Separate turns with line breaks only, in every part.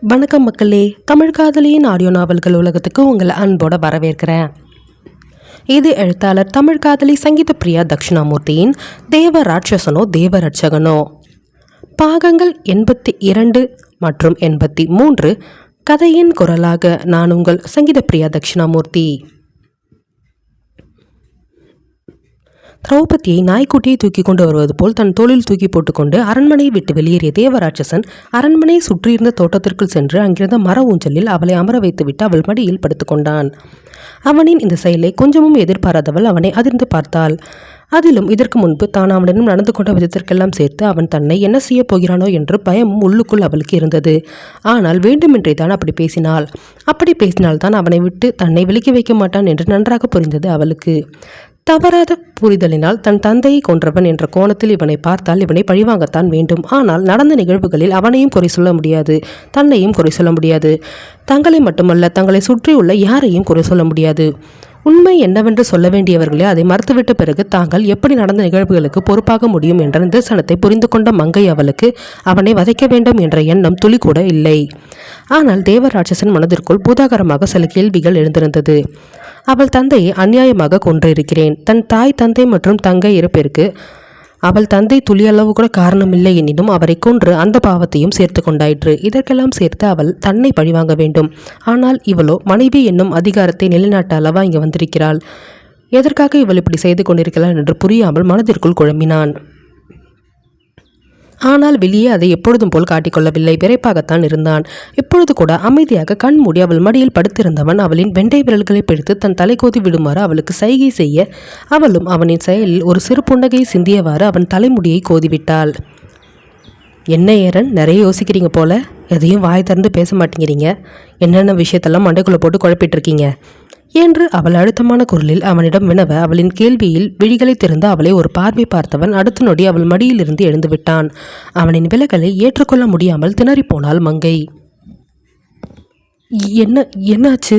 வணக்கம் மக்களே, தமிழ் காதலியின் ஆடியோ நாவல்கள் உலகத்துக்கு உங்களை அன்போட வரவேற்கிறேன். இது எழுத்தாளர் தமிழ் காதலி சங்கீத பிரியா தட்சிணாமூர்த்தியின் தேவ ராட்சசனோ தேவ ரட்சகனோ பாகங்கள் 82 மற்றும் 83. கதையின் குரலாக நான் உங்கள் சங்கீத பிரியா தட்சிணாமூர்த்தி. திரௌபதியை நாய்க்குட்டியை தூக்கி கொண்டு வருவது போல் தன் தோளில் தூக்கி போட்டுக்கொண்டு அரண்மனையை விட்டு வெளியேறிய தேவராட்சசன் அரண்மனையை சுற்றியிருந்த தோட்டத்திற்குள் சென்று அங்கிருந்த மர ஊஞ்சலில் அவளை அமர வைத்துவிட்டு அவள் மடியில் படுத்துக்கொண்டான். அவனின் இந்த செயலை கொஞ்சமும் எதிர்பாராதவள் அவனை அதிர்ந்து பார்த்தாள். அதிலும் இதற்கு முன்பு தான் அவனிடம் நடந்து கொண்ட விதத்திற்கெல்லாம் சேர்த்து அவன் தன்னை என்ன செய்ய போகிறானோ என்று பயமும் உள்ளுக்குள் அவளுக்கு இருந்தது. ஆனால் வேண்டுமென்றே தான் அப்படி பேசினாள். அப்படி பேசினால்தான் அவனை விட்டு தன்னை விலக்கி வைக்க மாட்டான் என்று நன்றாக புரிந்தது அவளுக்கு. தவறாத புரிதலினால் தன் தந்தையை கொன்றவன் என்ற கோணத்தில் இவனை பார்த்தால் இவனை பழிவாங்கத்தான் வேண்டும். ஆனால் நடந்த நிகழ்வுகளில் அவனையும் குறை சொல்ல முடியாது, தன்னையும் குறை சொல்ல முடியாது, தங்களை மட்டுமல்ல தங்களை சுற்றியுள்ள யாரையும் குறை சொல்ல முடியாது. உண்மை என்னவென்று சொல்ல வேண்டியவர்களே அதை மறுத்துவிட்ட பிறகு தாங்கள் எப்படி நடந்த நிகழ்வுகளுக்கு பொறுப்பாக முடியும் என்ற நிதர்சனத்தை புரிந்து கொண்ட மங்கை அவளுக்கு அவனை வதைக்க வேண்டும் என்ற எண்ணம் துளி கூட இல்லை. ஆனால் தேவராட்சசன் மனதிற்குள் பூதாகரமாக சில கேள்விகள் எழுந்திருந்தது. அவள் தந்தையை அநியாயமாக கொன்றிருக்கிறேன். தன் தாய் தந்தை மற்றும் தங்கை இறப்பிற்கு அவள் தந்தை துளியளவு கூட காரணமில்லை எனினும் அவரை கொன்று அந்த பாவத்தையும் சேர்த்து கொண்டாயிற்று. இதற்கெல்லாம் சேர்த்து அவள் தன்னை பழிவாங்க வேண்டும். ஆனால் இவளோ மனைவி என்னும் அதிகாரத்தை நிலைநாட்ட அளவா இங்கே வந்திருக்கிறாள். எதற்காக இவள் இப்படி செய்து கொண்டிருக்கிறாள் என்று புரியாமல் மனதிற்குள் குழம்பினான். ஆனால் வெளியே அதை எப்பொழுதும் போல் காட்டிக்கொள்ளவில்லை. விரைப்பாகத்தான் இருந்தான். இப்பொழுது கூட அமைதியாக கண் மூடி அவள் மடியில் படுத்திருந்தவன் அவளின் வெண்டை விரல்களை பிடித்து தன் தலைகோதி விடுமாறு அவளுக்கு சைகை செய்ய அவளும் அவனின் செயலில் ஒரு சிறு புன்னகையை சிந்தியவாறு அவன் தலைமுடியை கோதிவிட்டாள். என்ன ஏரன், நிறைய யோசிக்கிறீங்க போல, எதையும் வாய் திறந்து பேச மாட்டேங்கிறீங்க, என்னென்ன விஷயத்தெல்லாம் மண்டைக்குள்ளே போட்டு குழப்பிட்டு இருக்கீங்க என்று அவள் அழுத்தமான குரலில் அவனிடம் வினவ அவளின் கேள்வியில் விழிகளை திறந்து அவளை ஒரு பார்வை பார்த்தவன் அடுத்த நொடி அவள் மடியிலிருந்து எழுந்து விட்டான். அவனின் விலகலை ஏற்றுக்கொள்ள முடியாமல் திணறிப்போனாள் மங்கை. என்னாச்சு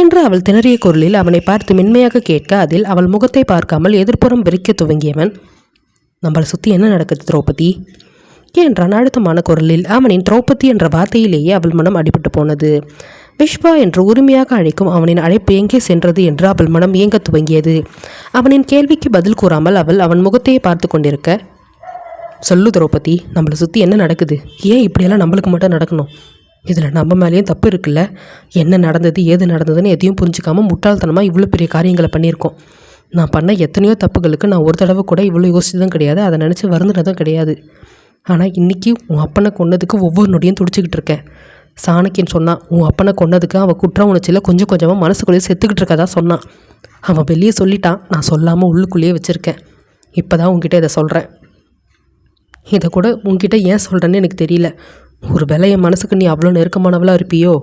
என்று அவள் திணறிய குரலில் அவனை பார்த்து மென்மையாக கேட்க அதில் அவள் முகத்தை பார்க்காமல் எதிர்ப்புறம் விரிக்க துவங்கியவன், நம்மளை சுற்றி என்ன நடக்குது திரௌபதி என்றான் அழுத்தமான குரலில். அவனின் திரௌபதி என்ற வார்த்தையிலேயே அவள் மனம் அடிபட்டு போனது. விஷ்வா என்று உரிமையாக அழைக்கும் அவனின் அழைப்பு எங்கே சென்றது என்று அவள் மனம் இயங்க துவங்கியது. அவனின் கேள்விக்கு பதில் கூறாமல் அவள் அவன் முகத்தையே பார்த்து கொண்டிருக்க, சொல்லு திரௌபதி, நம்மளை சுற்றி என்ன நடக்குது? ஏன் இப்படியெல்லாம் நம்மளுக்கு மட்டும் நடக்கணும்? இதில் நம்ம மேலேயும் தப்பு இருக்குல்ல? என்ன நடந்தது ஏது நடந்ததுன்னு எதையும் புரிஞ்சுக்காமல் முட்டாள்தனமாக இவ்வளோ பெரிய காரியங்களை பண்ணியிருக்கோம். நான் பண்ண எத்தனையோ தப்புகளுக்கு நான் ஒரு தடவை கூட இவ்வளோ யோசிச்சதும் கிடையாது, அதை நினச்சி வருந்தினதும் கிடையாது. ஆனால் இன்றைக்கி உன் அப்பனை கொன்னதுக்கு ஒவ்வொரு நொடியும் துடிச்சிக்கிட்டு இருக்கேன். சாணக்கியன் சொன்னான், உன் அப்பனை கொன்னதுக்கு அவன் குற்ற உணர்ச்சியில் கொஞ்சம் கொஞ்சமாக மனசுக்குள்ளேயே செத்துக்கிட்டு இருக்கதா சொன்னான். அவன் வெளியே சொல்லிட்டான், நான் சொல்லாமல் உள்ளுக்குள்ளேயே வச்சுருக்கேன். இப்போ தான் உங்ககிட்ட இதை சொல்கிறேன். இதை கூட உங்ககிட்ட ஏன் சொல்கிறேன்னு எனக்கு தெரியல. ஒரு வேளை என் மனசுக்கு நீ அவ்வளோ நெருக்கமானவளாக இருப்பியோ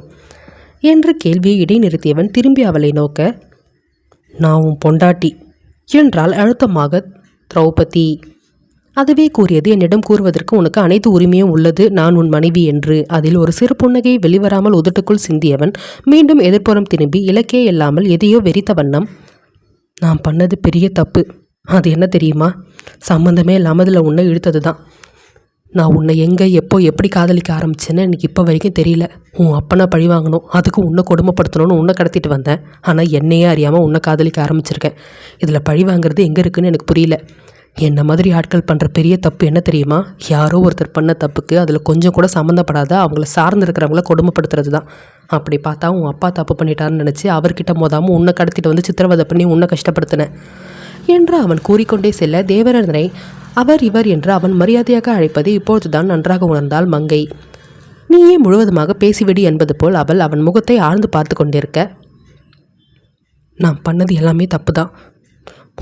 என்று கேள்வியை இடைநிறுத்தியவன் திரும்பி அவளை நோக்க, நான் உன் பொண்டாட்டி என்றால் அழுத்தமாக திரௌபதி. அதுவே கூறியது, என்னிடம் கூறுவதற்கு உனக்கு அனைத்து உரிமையும் உள்ளது, நான் உன் மனைவி என்று. அதில் ஒரு சிறு புன்னகையை வெளிவராமல் உதட்டுக்குள் சிந்தியவன் மீண்டும் எதிர்ப்புறம் திரும்பி இலக்கே இல்லாமல் எதையோ வெறித்த வண்ணம், நான் பண்ணது பெரிய தப்பு. அது என்ன தெரியுமா? சம்மந்தமே இல்லாமல் அதில் உன்னை இழுத்தது தான். நான் உன்னை எங்கே எப்போ எப்படி காதலிக்க ஆரம்பிச்சேன்னு எனக்கு இப்போ வரைக்கும் தெரியல. உன் அப்பனை பழி வாங்கணும், அதுக்கு உன்னை கொடுமைப்படுத்தணும்னு உன்னை கடத்திட்டு வந்தேன். ஆனால் என்னையே அறியாமல் உன்னை காதலிக்க ஆரம்பிச்சிருக்கேன். இதில் பழி வாங்குறது எங்கே இருக்குன்னு எனக்கு புரியல. என்ன மாதிரி ஆட்கள் பண்ணுற பெரிய தப்பு என்ன தெரியுமா? யாரோ ஒருத்தர் பண்ண தப்புக்கு அதில் கொஞ்சம் கூட சம்மந்தப்படாத அவங்கள சார்ந்திருக்கிறவங்கள கொடுமைப்படுத்துறது தான். அப்படி பார்த்தா உன் அப்பா தப்பு பண்ணிட்டான்னு நினச்சி அவர்கிட்ட மோதாமல் உன்னை கடத்திட்டு வந்து சித்திரவதை பண்ணி உன்னை கஷ்டப்படுத்தினேன் என்று அவன் கூறிக்கொண்டே செல்ல தேவரனை அவர் இவர் என்று அவன் மரியாதையாக அழைப்பதை இப்பொழுதுதான் நன்றாக உணர்ந்தாள் மங்கை. நீயே முழுவதுமாக பேசிவிடு என்பது போல் அவள் அவன் முகத்தை ஆழ்ந்து பார்த்து கொண்டிருக்க, நான் பண்ணது எல்லாமே தப்பு தான்.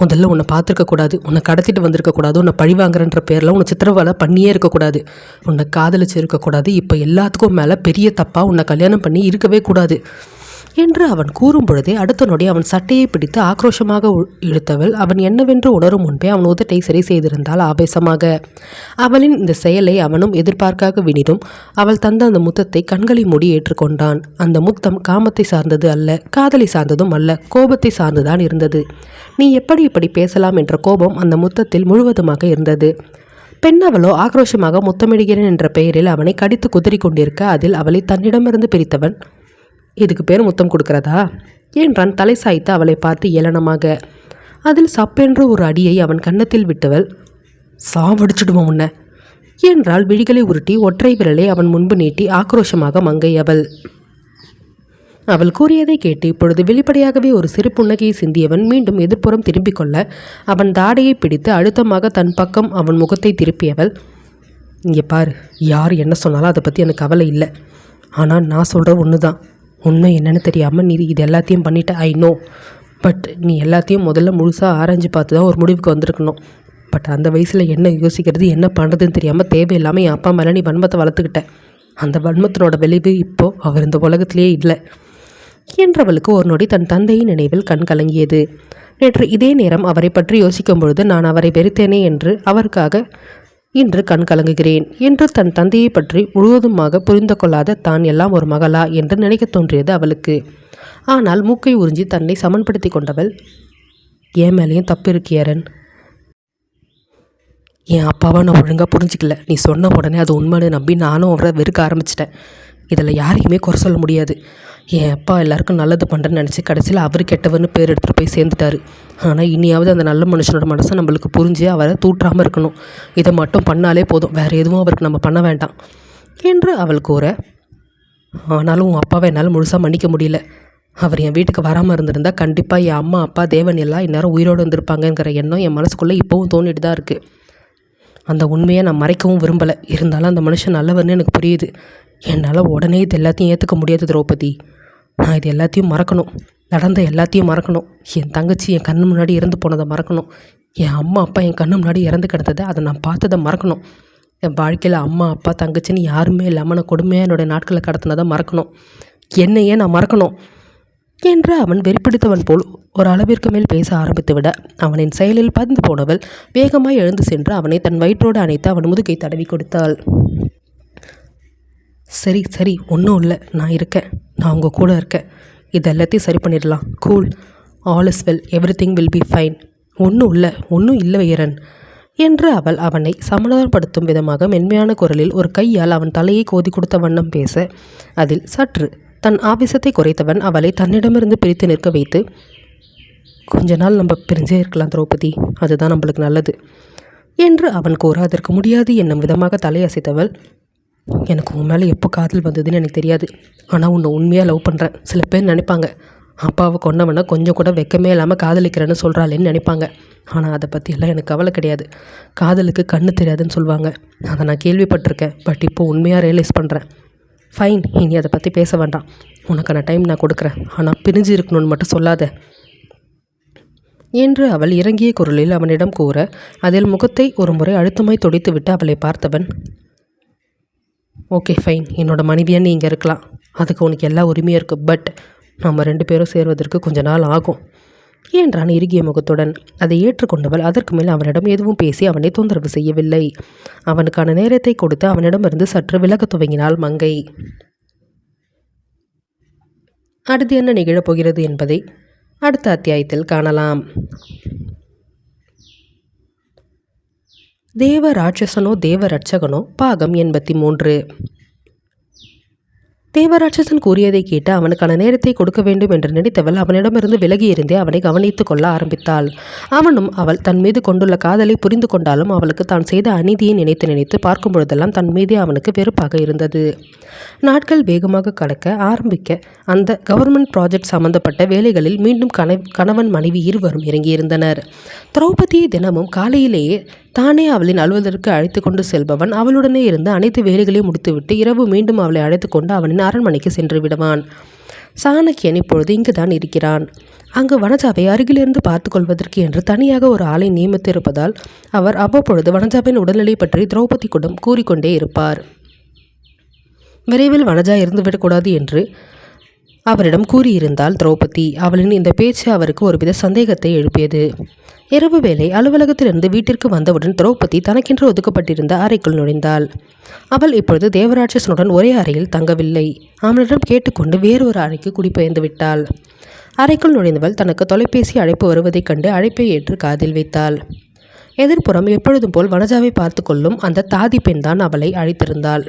முதல்ல உன்னை பார்த்துருக்கக்கூடாது, உன்னை கடத்திட்டு வந்திருக்கக்கூடாது, உன்னை பழி வாங்குறன்ற பேரில் உன்னை சித்திரவதை பண்ணியே இருக்கக்கூடாது, உன்னை காதலிச்சு இருக்கக்கூடாது. இப்போ எல்லாத்துக்கும் மேலே பெரிய தப்பாக உன்னை கல்யாணம் பண்ணி இருக்கவே கூடாது என்று அவன் கூறும் பொழுதே அடுத்த நொடி அவன் சட்டையை பிடித்து ஆக்ரோஷமாக இழுத்தவள் அவன் என்னவென்று உணரும் முன்பே அவன் உதட்டை சரி செய்திருந்தாள் ஆவேசமாக. அவளின் இந்த செயலை அவனும் எதிர்பார்க்காக வினிடும் அவள் தந்த அந்த முத்தத்தை கண்களை மூடி ஏற்றுக்கொண்டான். அந்த முத்தம் காமத்தை சார்ந்தது அல்ல, காதலை சார்ந்ததும் அல்ல, கோபத்தை சார்ந்துதான் இருந்தது. நீ எப்படி இப்படி பேசலாம் என்ற கோபம் அந்த முத்தத்தில் முழுவதுமாக இருந்தது. பெண் அவளோ ஆக்ரோஷமாக முத்தமிடுகிறேன் என்ற பெயரில் அவனை கடித்து குதறி கொண்டிருக்க அதில் அவளை தன்னிடமிருந்து பிரித்தவன், இதுக்கு பேர் முத்தம் கொடுக்கிறதா என்றான் தலை சாய்த்து அவளை பார்த்து ஏளனமாக. அதில் சப்பென்று ஒரு அடியை அவன் கன்னத்தில் விட்டவள், சாவடிச்சிடுவோம் உன்ன என்றால் விழிகளை உருட்டி ஒற்றை விரலை அவன் முன்பு நீட்டி ஆக்ரோஷமாக மங்கை அவள். அவள் கூறியதை கேட்டு இப்பொழுது வெளிப்படையாகவே ஒரு சிறு புன்னகையை சிந்தியவன் மீண்டும் எதிர்ப்புறம் திரும்பிக் கொள்ள அவன் தாடையை பிடித்து அழுத்தமாக தன் பக்கம் அவன் முகத்தை திருப்பியவள், இங்கே பாரு, யார் என்ன சொன்னாலும் அதை பற்றி எனக்கு கவலை இல்லை. ஆனால் நான் சொல்கிற ஒன்று தான், உண்மை என்னென்னு தெரியாமல் நீ இது எல்லாத்தையும் பண்ணிட்ட, ஐ நோ. பட் நீ எல்லாத்தையும் முதல்ல முழுசாக ஆராய்ஞ்சு பார்த்து தான் ஒரு முடிவுக்கு வந்திருக்கணும். பட் அந்த வயசில் என்ன யோசிக்கிறது என்ன பண்ணுறதுன்னு தெரியாமல் தேவையில்லாமல் என் அப்பா மேலே நீ வன்மத்தை வளர்த்துக்கிட்ட. அந்த வன்மத்தினோட விளைவு இப்போது அவர் இந்த உலகத்திலேயே இல்லை என்றவளுக்கு ஒரு நொடி தன் தந்தையின் நினைவில் கண் கலங்கியது. நேற்று இதே நேரம் அவரை பற்றி யோசிக்கும் பொழுது நான் அவரை வெறுத்தேனே என்று அவருக்காக இன்று கண் கலங்குகிறேன் என்று தன் தந்தையை பற்றி முழுவதுமாக புரிந்து கொள்ளாத தான் எல்லாம் ஒரு மகளா என்று நினைக்க தோன்றியது அவளுக்கு. ஆனால் மூக்கை உறிஞ்சி தன்னை சமன்படுத்தி கொண்டவள், என் மேலேயும் தப்பு இருக்கு ஏரன். என் அப்பாவை நான் ஒழுங்காக புரிஞ்சிக்கல. நீ சொன்ன உடனே அது உண்மைன்னு நம்பி நானும் அவரை வெறுக்க ஆரம்பிச்சிட்டேன். இதில் யாரையுமே குறை சொல்ல முடியாது. என் அப்பா எல்லாருக்கும் நல்லது பண்ணுறேன்னு நினச்சி கடைசியில் அவர் கெட்டவர்னு பேர் எடுத்துகிட்டு போய் சேர்ந்துட்டாரு. ஆனால் இனியாவது அந்த நல்ல மனுஷனோட மனசை நம்மளுக்கு புரிஞ்சு அவரை தூற்றாமல் இருக்கணும். இதை மட்டும் பண்ணாலே போதும், வேறு எதுவும் அவருக்கு நம்ம பண்ண வேண்டாம் என்று அவள் கூற, ஆனாலும் உன் அப்பாவை என்னால் முழுசாக மன்னிக்க முடியல. அவர் என் வீட்டுக்கு வராமல் இருந்திருந்தால் கண்டிப்பாக என் அம்மா அப்பா தேவன் எல்லாம் இந்நேரம் உயிரோடு வந்திருப்பாங்கங்கிற எண்ணம் என் மனசுக்குள்ளே இப்போவும் தோணிட்டு தான் இருக்குது. அந்த உண்மையை நான் மறைக்கவும் விரும்பலை. இருந்தாலும் அந்த மனுஷன் நல்லவர்னு எனக்கு புரியுது. என்னால் உடனே இது எல்லாத்தையும் ஏற்றுக்க முடியாது திரௌபதி. நான் இது எல்லாத்தையும் மறக்கணும். நடந்த எல்லாத்தையும் மறக்கணும். என் தங்கச்சி என் கண்ணு முன்னாடி இறந்து போனதை மறக்கணும். என் அம்மா அப்பா என் கண்ணு முன்னாடி இறந்து கிடந்ததை அதை நான் பார்த்ததை மறக்கணும். என் வாழ்க்கையில் அம்மா அப்பா தங்கச்சின்னு யாருமே இல்லாமல் நான் கொடுமையாக என்னுடைய நாட்களை கடத்தினதை மறக்கணும். என்னையே நான் மறக்கணும் என்று அவன் வெறிப்பிடித்தவன் போல் ஒரு அளவிற்கு மேல் பேச ஆரம்பித்து விட அவனின் செயலில் பதிந்து போனவள் வேகமாய் எழுந்து சென்று அவனை தன் வயிற்றோடு அணைத்து அவன் முதுகை தடவி கொடுத்தாள். சரி சரி, ஒன்றும் இல்லை, நான் இருக்கேன், நான் உங்கள் கூட இருக்கேன். இது எல்லாத்தையும் சரி பண்ணிடலாம். Cool, all is well, every thing will be fine. ஒன்றும் இல்லை வீரன் என்று அவள் அவனை சமாதானப்படுத்தும் விதமாக மென்மையான குரலில் ஒரு கையால் அவன் தலையை கோதி கொடுத்த வண்ணம் பேச அதில் சற்று தன் ஆவேசத்தை குறைத்தவன் அவளை தன்னிடமிருந்து பிரித்து நிற்க வைத்து, கொஞ்ச நாள் நம்ம பிரிஞ்சே இருக்கலாம் திரௌபதி, அதுதான் நம்மளுக்கு நல்லது என்று அவன் கூற அதற்கு முடியாது என்னும் விதமாக தலையசைத்தவள், எனக்கு உன் மேலே எப்போ காதல் வந்ததுன்னு எனக்கு தெரியாது. ஆனால் உன்னை உண்மையாக லவ் பண்ணுறேன். சில பேர் நினைப்பாங்க, அப்பாவை கொண்டவனை கொஞ்சம் கூட வெக்கமே இல்லாமல் காதலிக்கிறேன்னு சொல்கிறாளேன்னு நினைப்பாங்க. ஆனால் அதை பற்றியெல்லாம் எனக்கு கவலை கிடையாது. காதலுக்கு கண்ணு தெரியாதுன்னு சொல்லுவாங்க. அதை நான் கேள்விப்பட்டிருக்கேன். பட் இப்போ உண்மையாக ரியலைஸ் பண்ணுறேன். ஃபைன், இனி அதை பற்றி பேச வேண்டாம். உனக்கான டைம் நான் கொடுக்குறேன். ஆனால் பிரிஞ்சு இருக்கணும்னு மட்டும் சொல்லாத என்று அவள் இறங்கிய குரலில் அவனிடம் கூற அதில் முகத்தை ஒரு முறை அழுத்தமாய் துடைத்து விட்டு அவளை பார்த்தவன், ஓகே ஃபைன், என்னோடய மனைவியாக நீ இங்கே இருக்கலாம். அதுக்கு உனக்கு எல்லா உரிமையும் இருக்குது. பட் நம்ம 2 பேரும் சேர்வதற்கு கொஞ்ச நாள் ஆகும் என்றான் இறுகிய முகத்துடன். அதை ஏற்றுக்கொண்டவள் அதற்கு மேல் அவனிடம் எதுவும் பேசி அவனை தொந்தரவு செய்யவில்லை. அவனுக்கான நேரத்தை கொடுத்து அவனிடமிருந்து சற்று விலக துவங்கினாள் மங்கை. அடுத்து என்ன நிகழப்போகிறது என்பதை அடுத்த அத்தியாயத்தில் காணலாம். தேவ ராட்சசனோ தேவ ரட்சகனோ பாகம் 83. தேவராட்சசன் கூறியதை கேட்டு அவனுக்கான நேரத்தை கொடுக்க வேண்டும் என்று நினைத்தவள் அவனிடமிருந்து விலகியிருந்தே அவனை கவனித்து கொள்ள ஆரம்பித்தாள். அவனும் அவள் தன் மீது கொண்டுள்ள காதலை புரிந்து கொண்டாலும் அவளுக்கு தான் செய்த அநீதியை நினைத்து நினைத்து பார்க்கும் பொழுதெல்லாம் தன் மீதே அவனுக்கு வெறுப்பாக இருந்தது. நாட்கள் வேகமாக கடக்க ஆரம்பிக்க அந்த கவர்மெண்ட் ப்ராஜெக்ட் சம்பந்தப்பட்ட வேலைகளில் மீண்டும் கணவன் மனைவி இருவரும் இறங்கியிருந்தனர். திரௌபதியை தினமும் காலையிலேயே தானே அவளின் அலுவலருக்கு அழைத்து கொண்டு செல்பவன் அவளுடனே இருந்து அனைத்து வேலைகளையும் முடித்துவிட்டு இரவு மீண்டும் அவளை அழைத்து கொண்டு அவனின் அரண்மனைக்கு சென்று விடுவான். சாணக்கியன் இப்பொழுது இங்குதான் இருக்கிறான். அங்கு வனஜாவை அருகிலிருந்து பார்த்து கொள்வதற்கு என்று தனியாக ஒரு ஆளை நியமித்திருப்பதால் அவர் அவ்வப்பொழுது வனஜாவின் உடல்நிலை பற்றி திரௌபதியிடம் கூறிக்கொண்டே இருப்பார். விரைவில் வனஜா இருந்துவிடக்கூடாது என்று அவரிடம் கூறியிருந்தால் திரௌபதி. அவளின் இந்த பேச்சு அவருக்கு ஒருவித சந்தேகத்தை எழுப்பியது. இரவு வேளை அலுவலகத்திலிருந்து வீட்டிற்கு வந்தவுடன் திரௌபதி தனக்கென்று ஒதுக்கப்பட்டிருந்த அறைக்குள் நுழைந்தாள். அவள் இப்பொழுது தேவராட்சசனுடன் ஒரே அறையில் தங்கவில்லை. அவனிடம் கேட்டுக்கொண்டு வேறொரு அறைக்கு குடிபெயர்ந்து விட்டாள். அறைக்குள் நுழைந்தவள் தனக்கு தொலைபேசி அழைப்பு வருவதைக் கண்டு அழைப்பை ஏற்று காதில் வைத்தாள். எதிர்ப்புறம் எப்பொழுதும் போல் வனஜாவை பார்த்து கொள்ளும் அந்த தாதி பெண் தான் அவளை அழைத்திருந்தாள்.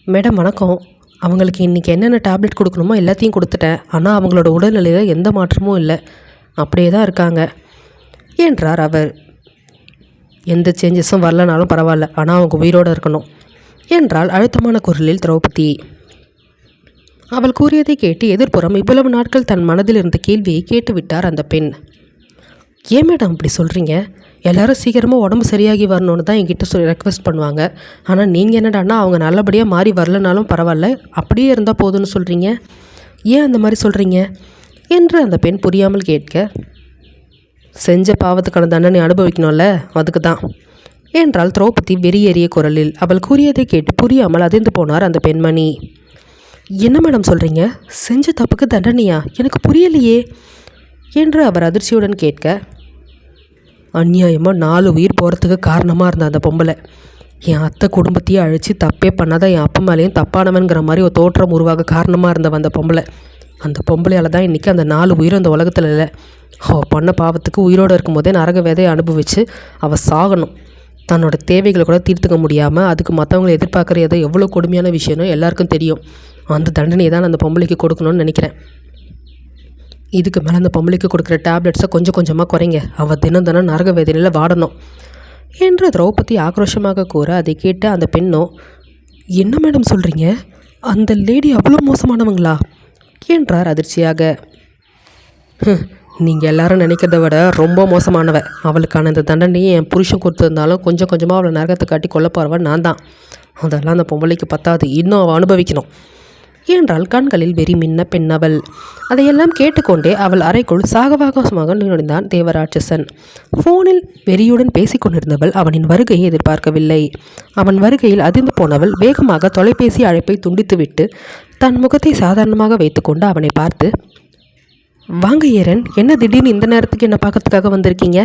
மேடம் வணக்கம். அவங்களுக்கு இன்றைக்கி என்னென்ன டேப்லெட் கொடுக்கணுமோ எல்லாத்தையும் கொடுத்துட்டேன். ஆனால் அவங்களோட உடல்நிலையில் எந்த மாற்றமும் இல்லை, அப்படியே தான் இருக்காங்க என்றார் அவர். எந்த சேஞ்சஸும் வரலனாலும் பரவாயில்ல, ஆனால் அவங்க உயிரோடு இருக்கணும் என்றாள் அழுத்தமான குரலில் திரௌபதி. அவள் கூறியதை கேட்டு எதிர்ப்புறம் இவ்வளவு நாட்கள் தன் மனதில் இருந்த கேள்வியை கேட்டுவிட்டார் அந்த பெண். ஏன் மேடம் அப்படி சொல்கிறீங்க? எல்லோரும் சீக்கிரமாக உடம்பு சரியாகி வரணுன்னு தான் என்கிட்ட ரெக்வெஸ்ட் பண்ணுவாங்க. ஆனால் நீங்கள் என்னடான்னா அவங்க நல்லபடியாக மாறி வரலனாலும் பரவாயில்ல, அப்படியே இருந்தால் போதும்னு சொல்கிறீங்க. ஏன் அந்த மாதிரி சொல்கிறீங்க என்று அந்த பெண் புரியாமல் கேட்க, செஞ்ச பாவத்துக்கான தண்டனை அனுபவிக்கணும்ல, அதுக்கு தான் என்றாள் திரௌபதி வெறியேறிய குரலில். அவள் கூறியதை கேட்டு புரியாமல் அதிர்ந்து போனார் அந்த பெண்மணி. என்ன மேடம் சொல்கிறீங்க? செஞ்ச தப்புக்கு தண்டனையா? எனக்கு புரியலையே என்று அவர் அதிர்ச்சியுடன் கேட்க, அநியாயமாக 4 உயிர் போகிறதுக்கு காரணமாக இருந்த அந்த பொம்பளை என் அத்தை குடும்பத்தையே அழித்து தப்பே பண்ணாதான் என் அப்பா மேலேயும் தப்பானவன்கிற மாதிரி ஒரு தோற்றம் உருவாக காரணமாக இருந்தவன் அந்த பொம்பளை. அந்த பொம்பளையால் தான் இன்றைக்கி அந்த 4 உயிரும் அந்த உலகத்தில் இல்லை. அவள் பண்ண பாவத்துக்கு உயிரோடு இருக்கும்போதே நரக வேதையை அனுபவித்து அவள் சாகணும். தன்னோட தேவைகளை கூட தீர்த்துக்க முடியாமல் அதுக்கு மற்றவங்களை எதிர்பார்க்குறது எவ்வளோ கொடுமையான விஷயம்னு எல்லாருக்கும் தெரியும். அந்த தண்டனையை தான் அந்த பொம்பளைக்கு கொடுக்கணும்னு நினைக்கிறேன். இதுக்கு மேலே அந்த பொம்பளைக்கு கொடுக்குற டேப்லெட்ஸை கொஞ்சம் கொஞ்சமாக குறைங்க. அவள் தினம் நரக வேதனையில் வாடணும் என்று திரௌபதி ஆக்ரோஷமாக கூற, அதை கேட்ட அந்த பெண்ணோ, என்ன மேடம் சொல்கிறீங்க? அந்த லேடி அவ்வளோ மோசமானவங்களா என்றார் அதிர்ச்சியாக. நீங்கள் எல்லாரும் நினைக்கிறத விட ரொம்ப மோசமானவ. அவளுக்கான இந்த தண்டனையை என் புருஷன் கொடுத்துருந்தாலும் கொஞ்சம் கொஞ்சமாக அவளை நரகத்தை காட்டி கொல்ல போகிறவன் நான் தான். அதெல்லாம் அந்த பொம்பளைக்கு பத்தாது, இன்னும் அவள் அனுபவிக்கணும் என்றால் கண்களில் வெறி மின்ன பெண்ணவள். அதையெல்லாம் கேட்டுக்கொண்டே அவள் அறைக்குள் சாகவாகமாக நுழைந்தான் தேவராட்சசன். ஃபோனில் வெறியுடன் பேசிக்கொண்டிருந்தவள் அவனின் வருகையை எதிர்பார்க்கவில்லை. அவன் வருகையில் அதிர்ந்து போனவள் வேகமாக தொலைபேசி அழைப்பை துண்டித்துவிட்டு தன் முகத்தை சாதாரணமாக வைத்துக்கொண்டு அவனை பார்த்து, வாங்க ஏரன், என்ன திடீர்னு இந்த நேரத்துக்கு என்ன பார்க்கறதுக்காக வந்திருக்கீங்க?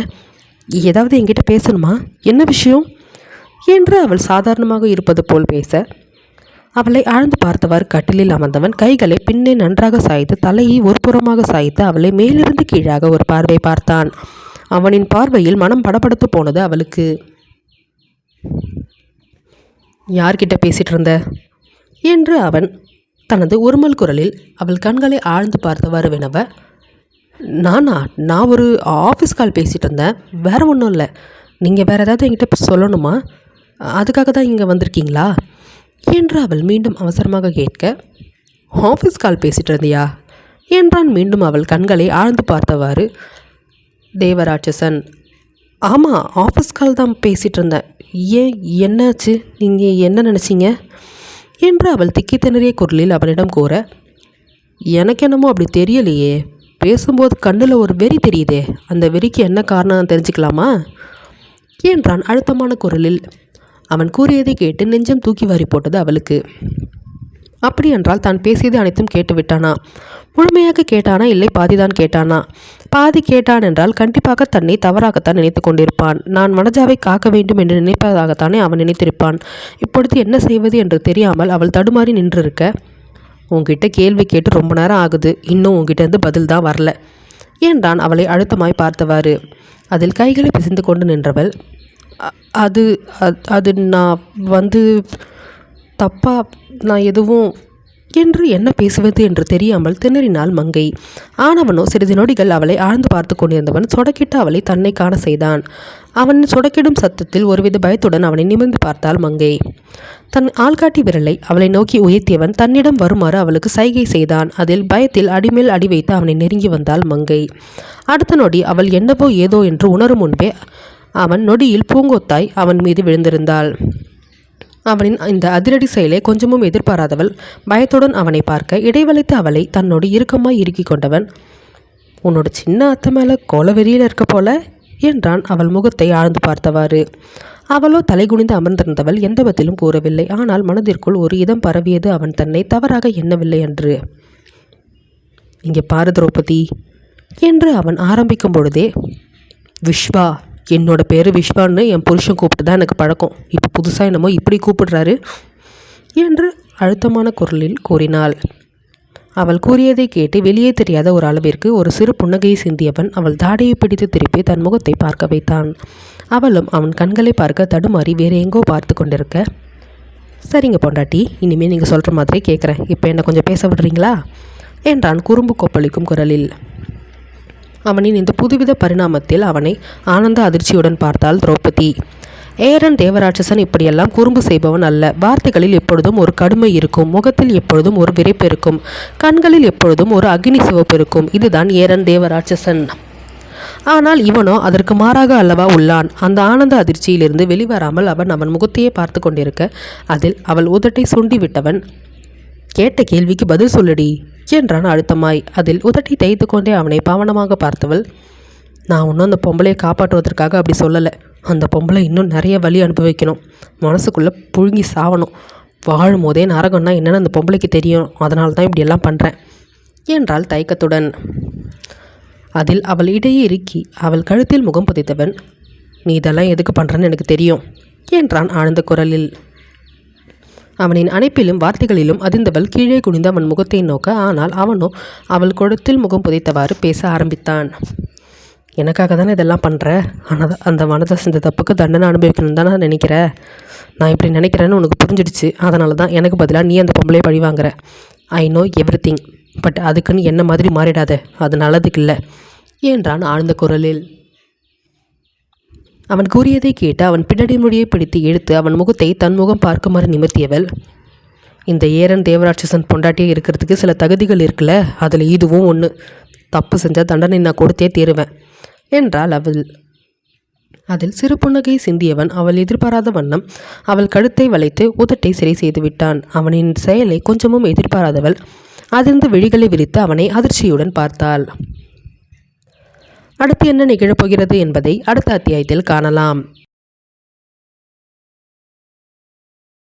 ஏதாவது என்கிட்ட பேசணுமா? என்ன விஷயம் என்று அவள் சாதாரணமாக இருப்பது போல் பேச, அவளை ஆழ்ந்து பார்த்தவாறு கட்டிலில் அமர்ந்தவன் கைகளை பின்னே நன்றாக சாய்த்து தலையை ஒரு புறமாக சாய்த்து அவளை மேலிருந்து கீழாக ஒரு பார்வை பார்த்தான். அவனின் பார்வையில் மனம் படபடத்து போனது அவளுக்கு. யார்கிட்ட பேசிகிட்டு இருந்த என்று அவன் தனது உருமல் குரலில் அவள் கண்களை ஆழ்ந்து பார்த்தவாறு வினவ, நான் ஒரு ஆஃபீஸ் கால் பேசிகிட்டு இருந்தேன், வேறு ஒன்றும் இல்லை. நீங்கள் வேறு ஏதாவது என்கிட்ட சொல்லணுமா? அதுக்காக தான் இங்கே வந்திருக்கீங்களா என்று அவள் மீண்டும் அவசரமாக கேட்க, ஆஃபீஸ் கால் பேசிகிட்டு இருந்தியா என்றான் மீண்டும் அவள் கண்களை ஆழ்ந்து பார்த்தவாறு தேவராட்சசன். ஆமாம், ஆஃபீஸ் கால் தான் பேசிகிட்டு இருந்தேன். ஏன், என்னாச்சு? நீங்கள் என்ன நினச்சிங்க என்று அவள் திக்கி திணறிய குரலில் அவனிடம் கூற, எனக்கு என்னமோ அப்படி தெரியலையே. பேசும்போது கண்ணில் ஒரு வெறி தெரியுதே, அந்த வெறிக்கு என்ன காரணம் தெரிஞ்சுக்கலாமா என்றான் அழுத்தமான குரலில். அவன் கூறியதை கேட்டு நெஞ்சம் தூக்கி வாரி போட்டது அவளுக்கு. அப்படியென்றால் தான் பேசியது அனைத்தும் கேட்டுவிட்டானா? முழுமையாக கேட்டானா, இல்லை பாதிதான் கேட்டானா? பாதி கேட்டான் என்றால் கண்டிப்பாக தன்னை தவறாகத்தான் நினைத்து கொண்டிருப்பான். நான் வனஜாவை காக்க வேண்டும் என்று நினைப்பதாகத்தானே அவன் நினைத்திருப்பான். இப்பொழுது என்ன செய்வது என்று தெரியாமல் அவள் தடுமாறி நின்றிருக்க, உங்ககிட்ட கேள்வி கேட்டு ரொம்ப நேரம் ஆகுது, இன்னும் உங்ககிட்டேருந்து பதில் தான் வரல என்றான் அவளை அழுத்தமாய் பார்த்தவாறு. அதில் கைகளை பிசைந்து கொண்டு நின்றவள், அது நான் தப்பா, நான் எதுவும் என்று என்ன பேசுவது என்று தெரியாமல் திணறினாள் மங்கை. ஆனவனோ சிறிது நொடிகள் அவளை ஆழ்ந்து பார்த்து கொண்டிருந்தவன் சொடக்கிட்டு அவளை தன்னை காண செய்தான். அவன் சொடக்கிடும் சத்தத்தில் ஒருவித பயத்துடன் அவனை நிமிர்ந்து பார்த்தாள் மங்கை. தன் ஆள்காட்டி விரலை அவளை நோக்கி உயர்த்தியவன் தன்னிடம் வருமாறு அவளுக்கு சைகை செய்தான். அதில் பயத்தில் அடிமேல் அடி வைத்து அவனை நெருங்கி வந்தாள் மங்கை. அடுத்த நொடி அவள் என்னவோ ஏதோ என்று உணரும் முன்பே அவன் நொடியில் பூங்கொத்தாய் அவன் மீது விழுந்திருந்தாள். அவனின் இந்த அதிரடி செயலை கொஞ்சமும் எதிர்பாராதவள் பயத்துடன் அவனை பார்க்க இடைவெளித்து அவளை தன்னோடு இறுக்கமாய் இறுக்கி கொண்டவன், உன்னோட சின்ன அத்தை மேலே கோலவெறியில் இருக்க போல என்றான் அவள் முகத்தை ஆழ்ந்து பார்த்தவாறு. அவளோ தலைகுனிந்து அமர்ந்திருந்தவள் எந்த பதிலும் கூறவில்லை. ஆனால் மனதிற்குள் ஒரு இதம் பரவியது. அவன் தன்னை தவறாக எண்ணவில்லை என்று. இங்கே பாரு திரௌபதி என்று அவன் ஆரம்பிக்கும் பொழுதே, விஸ்வா, என்னோட பேர் விஸ்வான்னு என் புருஷன் கூப்பிட்டு தான் எனக்கு பழக்கம். இப்போ புதுசாக என்னமோ இப்படி கூப்பிடுறாரு என்று அழுத்தமான குரலில் கூறினாள். அவள் கூறியதை கேட்டு வெளியே தெரியாத ஒரு அளவிற்கு ஒரு சிறு புன்னகையை சிந்தியவன் அவள் தாடையை பிடித்து திருப்பி தன் முகத்தை பார்க்க வைத்தான். அவளும் அவன் கண்களை பார்க்க தடுமாறி வேறு எங்கோ பார்த்து கொண்டிருக்க, சரிங்க பொண்டாட்டி, இனிமேல் நீங்கள் சொல்கிற மாதிரி கேட்குறேன். இப்போ என்னை கொஞ்சம் பேச விடுறீங்களா என்றான் குறும்பு கொப்பளிக்கும் குரலில். அவனின் இந்த புதுவித பரிணாமத்தில் அவனை ஆனந்த அதிர்ச்சியுடன் பார்த்தாள் திரௌபதி. ஏரன் தேவராட்சசன் இப்படியெல்லாம் குறும்பு செய்பவன் அல்ல. வார்த்தைகளில் எப்பொழுதும் ஒரு கடுமை இருக்கும், முகத்தில் எப்பொழுதும் ஒரு விரைப்பு இருக்கும், கண்களில் எப்பொழுதும் ஒரு அக்னி சிவப்பு இருக்கும். இதுதான் ஏரன் தேவராட்சசன். ஆனால் இவனோ அதற்கு மாறாக அல்லவா உள்ளான். அந்த ஆனந்த அதிர்ச்சியிலிருந்து வெளிவராமல் அவன் முகத்தையே பார்த்து கொண்டிருக்க, அதில் அவள் உதட்டை சுண்டி விட்டவன், கேட்ட கேள்விக்கு பதில் சொல்லடி என்றான் அழுத்தமாய். அதில் உதட்டை தேய்த்து கொண்டே அவனை பாவனமாக பார்த்தவள், நான் ஒன்றும் அந்த பொம்பளையை காப்பாற்றுவதற்காக அப்படி சொல்லலை. அந்த பொம்பளை இன்னும் நிறைய வலி அனுபவிக்கணும், மனசுக்குள்ளே புழுங்கி சாவணும். வாழும் போதே நரகம்னா என்னென்னு அந்த பொம்பளைக்கு தெரியும். அதனால தான் இப்படியெல்லாம் பண்ணுறேன் என்றாள் தயக்கத்துடன். அதில் அவள் இடையே இறுக்கி அவள் கழுத்தில் முகம் புதைத்தவன், நீ இதெல்லாம் எதுக்கு பண்ணுறன்னு எனக்கு தெரியும் என்றான் ஆழ்ந்த குரலில். அவனின் அணைப்பிலும் வார்த்தைகளிலும் அதிர்ந்தவள் கீழே குனிந்து அவன் முகத்தை நோக்க, ஆனால் அவனோ அவள் கழுத்தில் முகம் புதைத்தவாறு பேச ஆரம்பித்தான். எனக்காக தானே இதெல்லாம் பண்ணுற, ஆனால் அந்த மனதை செஞ்ச தப்புக்கு தண்டனை அனுபவிக்கணும்னு தான் நான் நினைக்கிறேன். நான் இப்படி நினைக்கிறேன்னு உனக்கு புரிஞ்சிடுச்சு. அதனால தான் எனக்கு பதிலாக நீ அந்த பொம்பளையை பழி வாங்குற. ஐ நோ எவ்ரிதிங், பட் அதுக்குன்னு என்ன மாதிரி மாறிடாத, அது நல்லதுக்கு இல்லை என்றான் ஆழ்ந்த குரலில். அவன் கூறியதை கேட்டு அவன் பின்னடி முடியை பிடித்து இழுத்து அவன் முகத்தை தன் முகம் பார்க்குமாறு நிமிர்த்தியவள், இந்த ஏரன் தேவராட்சசன் பொண்டாட்டியே இருக்கிறதுக்கு சில தகுதிகள் இருக்குல்ல, அதில் இதுவும் ஒன்று. தப்பு செஞ்சால் தண்டனை நான் கொடுத்தே தீருவேன் என்றாள் அவள். அதில் சிறு புன்னகை சிந்தியவன் அவள் எதிர்பாராத வண்ணம் அவள் கழுத்தை வளைத்து உதட்டை சரி செய்து விட்டான். அவனின் செயலை கொஞ்சமும் எதிர்பாராதவள் அதிர்ந்து விழிகளை விரித்து அவனை அதிர்ச்சியுடன் பார்த்தாள். அடுத்து என்ன நிகழப்போகிறது என்பதை அடுத்த அத்தியாயத்தில் காணலாம்.